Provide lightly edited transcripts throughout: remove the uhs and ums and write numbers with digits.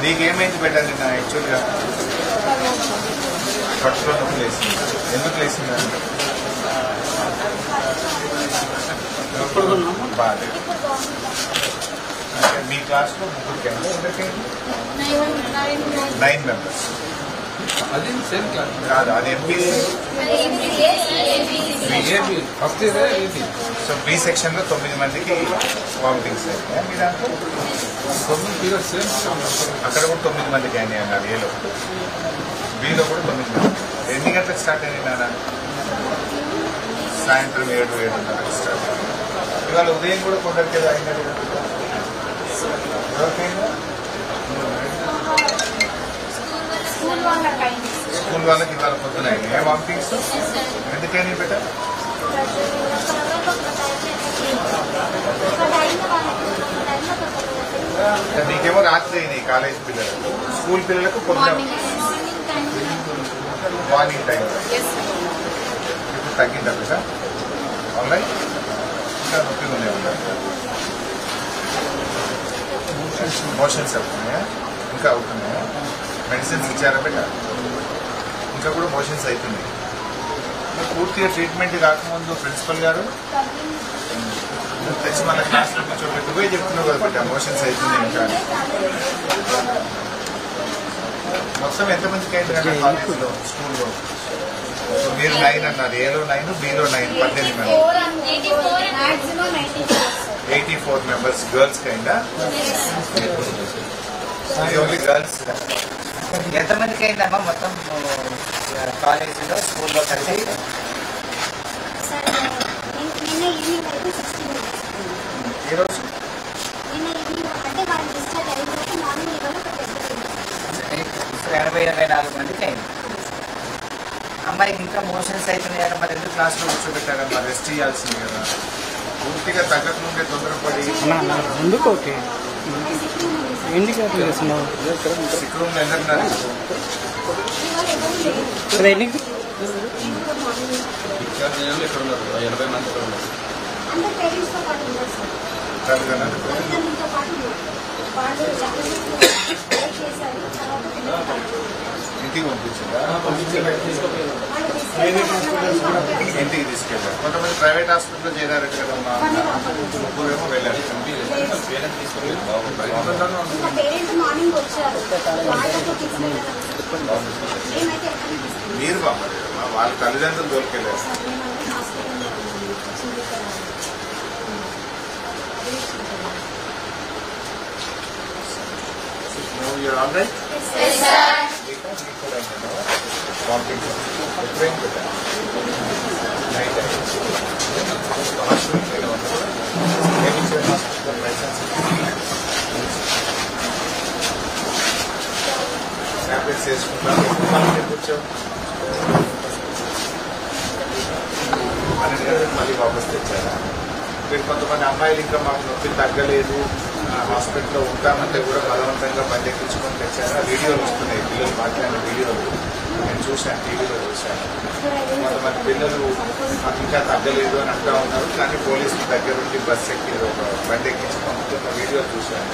నీకేమైంది బెటర్ నిన్న యాక్చువల్గా కట్టులో నొప్పి లేసింది. ఎందుకు లేసింది అంటే బాగా అంటే మీ క్లాస్లో ముగ్గురికి ఎంతకైంది 9 members. అది సేమ్ క్లాస్ కాదు, అది MPC. First year so B సెక్షన్లో 9 మందికి వామిటింగ్స్ అయినాయి. మీ దాంట్లో 9 పీరియడ్ సేమ్ అక్కడ కూడా 9 మందికి అయినాయి అన్నారు. ఏలో బిలో కూడా 9 మంది. ఎన్ని గంటలకు స్టార్ట్ అయినాయి నాన్న? సాయంత్రం 7-7:30 స్టార్ట్ అయింది. ఇవాళ ఉదయం కూడా కొందరికి ఏదో అయినది కదా. ఎవరికైందా? స్కూల్ వాళ్ళకి ఇవాళ పొద్దున అయినాయి వామిటింగ్స్. ఎందుకైనా బెటర్? నీకేమో రాత్రి అయినాయి కాలేజ్ పిల్లలకు, స్కూల్ పిల్లలకు పొద్దున మార్నింగ్ టైం. ఇప్పుడు తగ్గిందా కదా? ఆన్లైన్ ఇంకా నొప్పి ఉన్నాయి ఉంటాయి. మోషన్స్ అవుతున్నాయా? ఇంకా అవుతున్నాయా? మెడిసిన్స్ ఇచ్చారా బెట? ఇంకా కూడా మోషన్స్ అవుతున్నాయి. పూర్తిగా ట్రీట్మెంట్ కాకముందు ప్రిన్సిపల్ గారు తెచ్చి మన క్లాస్లో కూర్చోబెట్టి పోయి చెప్తున్నావు కదా బిడ్డ మోషన్స్ అవుతుంది ఇంకా. మొత్తం ఎంతమందికి అయింది కదా కాలేజీలో స్కూల్లో? సో మీరు 9 అన్నారు. ఏలో 9, బిలో 9, 18 84 members గర్ల్స్కి అయిందా? Only girls. ఎంతమందికి అయిందమ్మా మొత్తం కాలేజీలో స్కూల్లో కలిసి? ఈరోజు 80-84 మందికి అయింది. అమ్మాయికి ఇంకా మోషన్స్ అవుతున్నాయి కదా, మరి ఎందుకు క్లాస్లో కూర్చోబెట్టారమ్మా? రెస్ట్ చేయాల్సింది కదా. పూర్తిగా తగ్గకుండా తొందరపడి ఎందుకు ఓకే ఎందుకు సిక్ రూమ్లో ఎందుకున్నారు? ఇక్కడ ఉన్నారు 80 మంది ఇక్కడ ఉన్నారు. ఇంటికి పంపించిందా? ఇంటికి తీసుకెళ్ళారు. కొంతమంది ప్రైవేట్ హాస్పిటల్లో చేరారట కదమ్మా. ముగ్గురేమో వెళ్ళారు. మీరు పంపలేదు, వాళ్ళ తల్లిదండ్రులు దొరికెళ్ళారు. You're all right? Yes, sir. Tablets వేసుకుంటాం. కూర్చో. మళ్ళీ వాపస్ తెచ్చారా? మీరు కొంతమంది అమ్మాయిలు ఇంకా మాకు నొప్పి తగ్గలేదు, హాస్పిటల్లో ఉంటామంటే కూడా బలవంతంగా బండి ఎక్కించుకొని తెచ్చారా? వీడియోలు వస్తున్నాయి, పిల్లలు మాట్లాడిన వీడియోలు నేను చూశాను, టీవీలో చూశాను. కొంతమంది పిల్లలు మాకు ఇంకా తగ్గలేదు అని అంటూ ఉన్నారు, కానీ పోలీసుల దగ్గర నుండి బస్సు ఎక్కి ఒక బండి ఎక్కించి పంపుతున్న వీడియోలు చూశాను.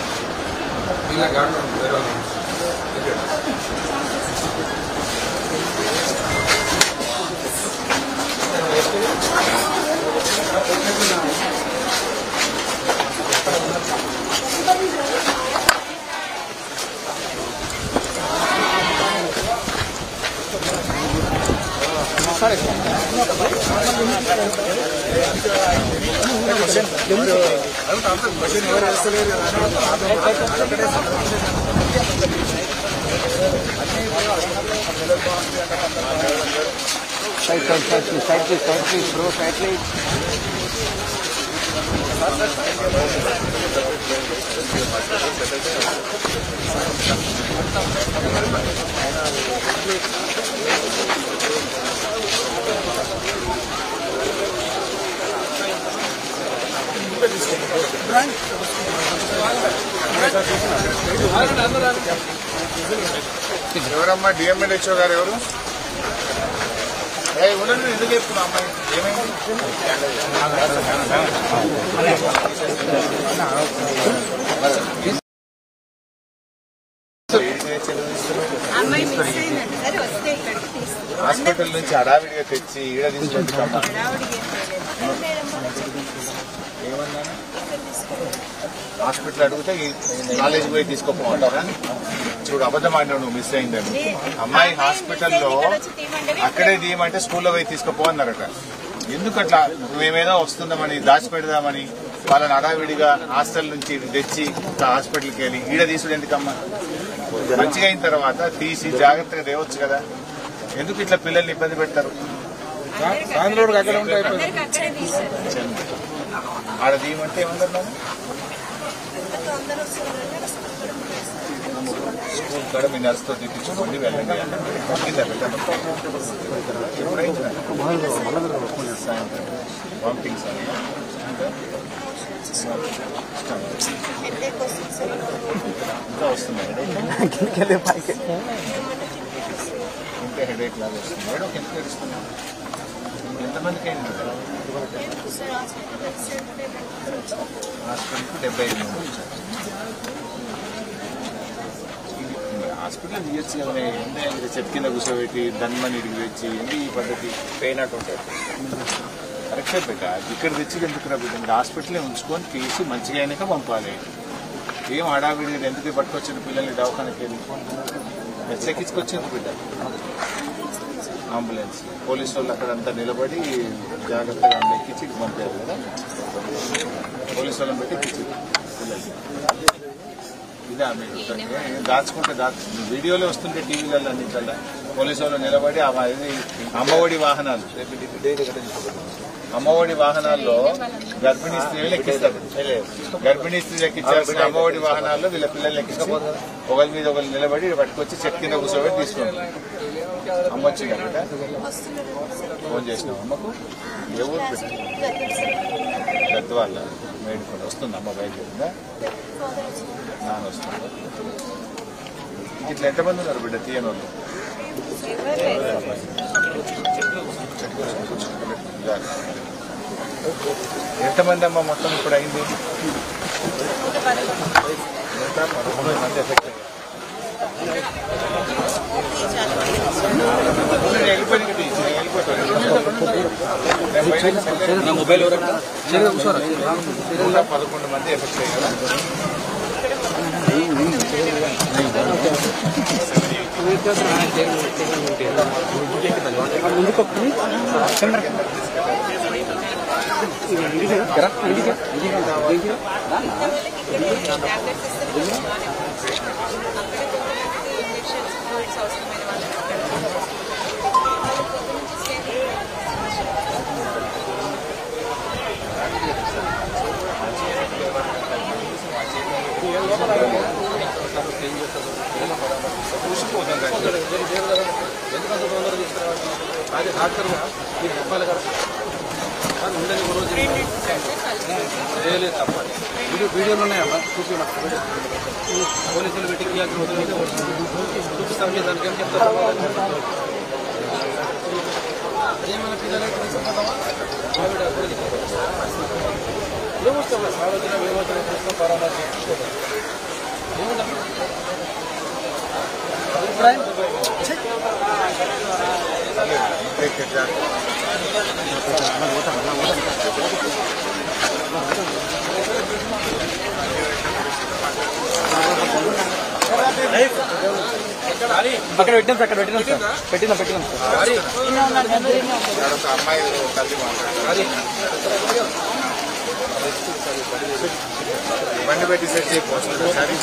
ఎవరమ్మా డిఎంఎల్హెచ్ఓ గారు ఎవరు? ఉండండి, ఎందుకు చెప్తున్నా అమ్మాయి ఏమైంది? అమ్మాయి మిస్ అయిందండి. సరే వస్తే ఇక్కడికి తీసుకు హాస్పిటల్ నుంచి హడావిడిగా తెచ్చి ఈడ తీసుకుంటామా ఏమన్నా హాస్పిటల్ అడిగితే కాలేజీకి పోయి తీసుకోపోమంటారా? చూడు అబద్ధం ఆడినావు, నువ్వు మిస్ అయిందని. అమ్మాయి హాస్పిటల్లో అక్కడే తీయమంటే స్కూల్లో పోయి తీసుకోపో అన్నారట. ఎందుకు అట్లా? మేమేదో వస్తుందామని దాచిపెడదామని వాళ్ళని హడావిడిగా హాస్టల్ నుంచి తెచ్చి హాస్పిటల్కి వెళ్ళి ఈడ తీసుడు ఎందుకమ్మా? మంచిగా అయిన తర్వాత తీసి జాగ్రత్తగా తేవచ్చు కదా. ఎందుకు ఇట్లా పిల్లల్ని ఇబ్బంది పెడతారు? ఆడ తీయమంటే ఏమన్నారు? స్కూల్ కూడా మీ నర్సుతో తెప్పించుకోండి వెళ్ళండి. వామిటింగ్స్ ఇంకా వస్తున్నాయి. ఇంకా హెడేక్ లాగా వస్తుంది. మేడం ఎంత తెలుస్తున్నాం? ఎంతమందికి అయింది? హాస్పిటల్కి 75 మంది వచ్చారు. హాస్పిటల్ తీయచ్చు కదా. చెట్టు కింద కూర్చోబెట్టి దన్మని ఇడికి తెచ్చి ఏంటి ఈ పద్ధతి? పెయిన్ అటు ఉంటుంది కరెక్టే పెట్ట. ఇక్కడ తెచ్చి ఎందుకు బిడ్డ? హాస్పిటలే ఉంచుకొని తీసి మంచిగా అయినాక పంపాలి. ఏం హడావిడి ఎందుకు పట్టుకొచ్చిన పిల్లల్ని దవాఖానకి వెళ్ళి ఎక్కించుకొచ్చింది బిడ్డ. అంబులెన్స్ పోలీసు వాళ్ళు అక్కడంతా నిలబడి జాగ్రత్తగా ఎక్కించి పంపారు కదా. పోలీసు వాళ్ళని పెట్టి ఎక్కించి ఇదా మీరు దాచుకుంటే వీడియోలో వస్తుంటే టీవీలలో అన్నింటిలో పోలీసు వాళ్ళు నిలబడి అమ్మఒడి వాహనాలు వాహనాల్లో గర్భిణీ స్త్రీలు ఎక్కిస్తారు. గర్భిణీ స్త్రీలు ఎక్కించాల్సిన అమ్మఒడి వాహనాల్లో వీళ్ళ పిల్లల్ని ఎక్కించి ఒకరి మీద ఒకరు నిలబడి పట్టుకొచ్చి చెట్టు కింద కూర్చోబెట్టి తీసుకుంటారు. అమ్మ వచ్చింది అక్కడ ఫోన్ చేసినాం అమ్మకు. ఏ ఊరు పెద్ద వాళ్ళ మేడుకోండి వస్తుంది. అమ్మ బయలుదేరిందా? నాన్న వస్తుంది. ఇట్లా ఎంతమంది ఉన్నారు బిడ్డ తీయని వాళ్ళు? ఎంతమంది అమ్మ మొత్తం ఇప్పుడు అయింది? 113 మంది ఎఫెక్ట్ అయ్యారు. మొబైల్ 11 మంది ఎఫెక్ట్ అయ్యారు. ఎందుకంత తొందరగా తీసుకురావాలి? అది డాక్టర్గా మీరు చెప్పాలి కదా. ఉండని రోజు లేదు తప్ప వీడియోలు ఉన్నాయమ్మా చూపి పోలీసులు పెట్టి చూపిస్తాం. దానికి ఏం చెప్తారు? అదేమన్నా పిల్లలకి తీసుకుంటామా? ఏమొస్తాం సార్వజనిక విమోచన చూస్తాం పరామర్శ ఏముంటాం. అక్కడ పెట్టాం సార్, అక్కడ పెట్టినాం సార్, పెట్టినాం సార్. అమ్మాయి తల్లి మాట్లాడారు. బండి పెట్టి సెట్ చేయకపోతుంది సరే.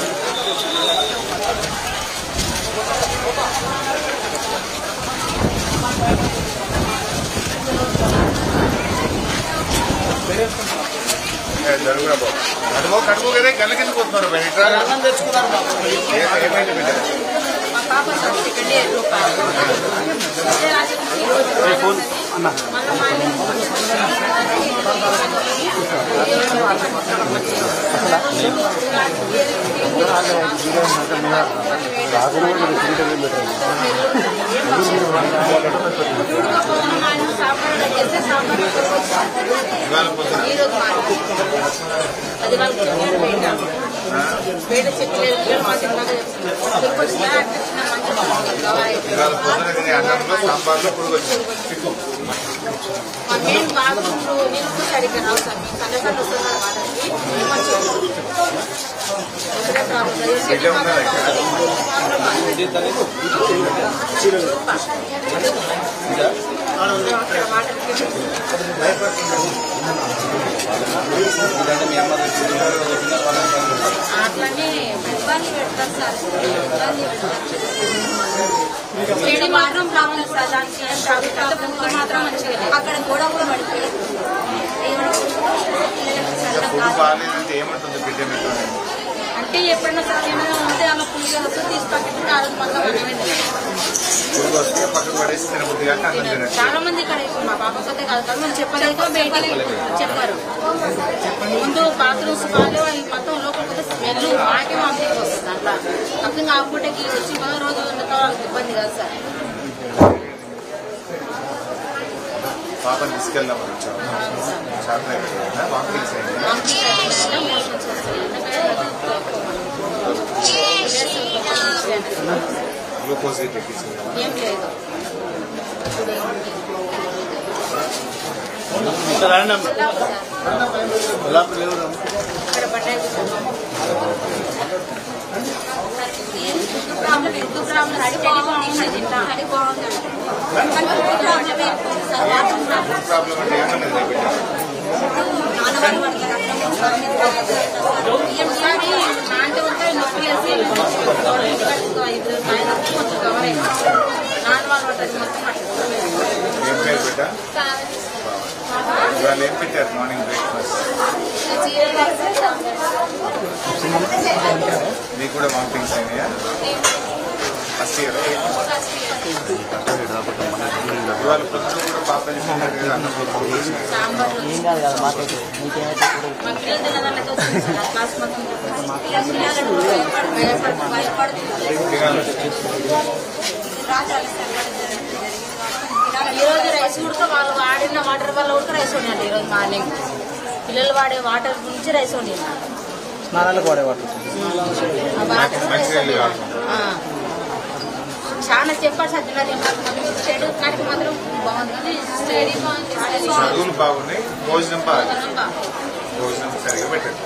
జరుగురా బాబు కడుపు కదా కళ్ళ కింద పోతున్నారు. ఏమైంది బిడ్డ? అది వాళ్ళకి వేడ చెట్లు సాంబార్లో పురుగు వచ్చింది. మాకేం బాగుండు నేను సరిగ్గా రావు సార్ మీకు సంగతి వస్తున్నారు అట్లానే ఇబ్బంది పెడతారు సార్. చెడి మాత్రం ప్రాబ్లం సార్. దానికి మాత్రం మంచిగా అక్కడ గోడ కూడా పడిపోయింది. అంటే ఎప్పుడైనా సార్ ఏమైనా అలా పులిగా వస్తే తీసుకొచ్చి ఆ రోజు మళ్ళీ చాలా మంది ఇక్కడ మా పాపకైతే కాదు కానీ మనం చెప్పలేక బయటికి చెప్పారు. ముందు బాత్రూమ్స్ వాళ్ళు అవి మొత్తం లోపలికి స్మెల్ మాకే మాకు వస్తుంది. అట్లా అప్పుడు ఆ పూటకి వచ్చి మరో రోజు వాళ్ళకి ఇబ్బంది కాదు సార్. పాపని తీసుకెళ్దామని వచ్చాము. గ్లూకోజ్ ఎక్కించింది. ఏం లేదు ప్రాబ్లం ఎందుకు ప్రాబ్లం అది బాగుంది. నాంటే ఉంటాయి నొప్పి వేసి కొంచెం కవర్ అయింది. నాన్న వాళ్ళు ఉంటుంది మొత్తం ఇవాళ ఏం పెట్టారు మార్నింగ్ బ్రేక్ఫాస్ట్? మీకు కూడా వామిటింగ్స్ అయినాయా? ఫస్ట్ ఇయర్ ఇవాళ పొద్దున కూడా పాప అన్నం ఈరోజు రైస్ ఉడక వాళ్ళు వాడిన వాటర్ వల్ల ఉడక రైస్ వండి ఈరోజు మార్నింగ్ పిల్లలు వాడే వాటర్ గురించి రైస్ వండి స్నానాలకు వాడేవాళ్ళు. చాలా చెప్పారు సార్. చెడు కాడికి మాత్రం బాగుంది కానీ స్టడీ చదువులు బాగున్నాయి, భోజనం భోజనం సరిగా పెట్టండి.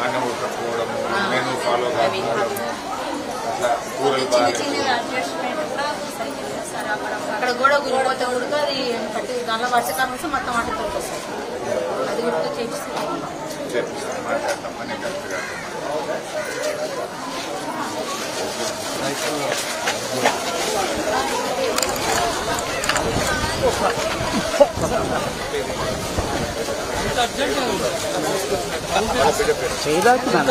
అన్నం ఉడకపోవడం, మెనూ ఫాలో కాకపోవడం, అట్లా కూరలు బాగా. అక్కడ కూడా గురిపోతే ఉడక అది పట్టి దానిలో వర్షకాలం వస్తే మొత్తం వాటికి వస్తాయి. అది ఉడక చేపిస్తాం మాట్లాడతాం అన్ని కరెక్ట్గా. చేయదాకున్నా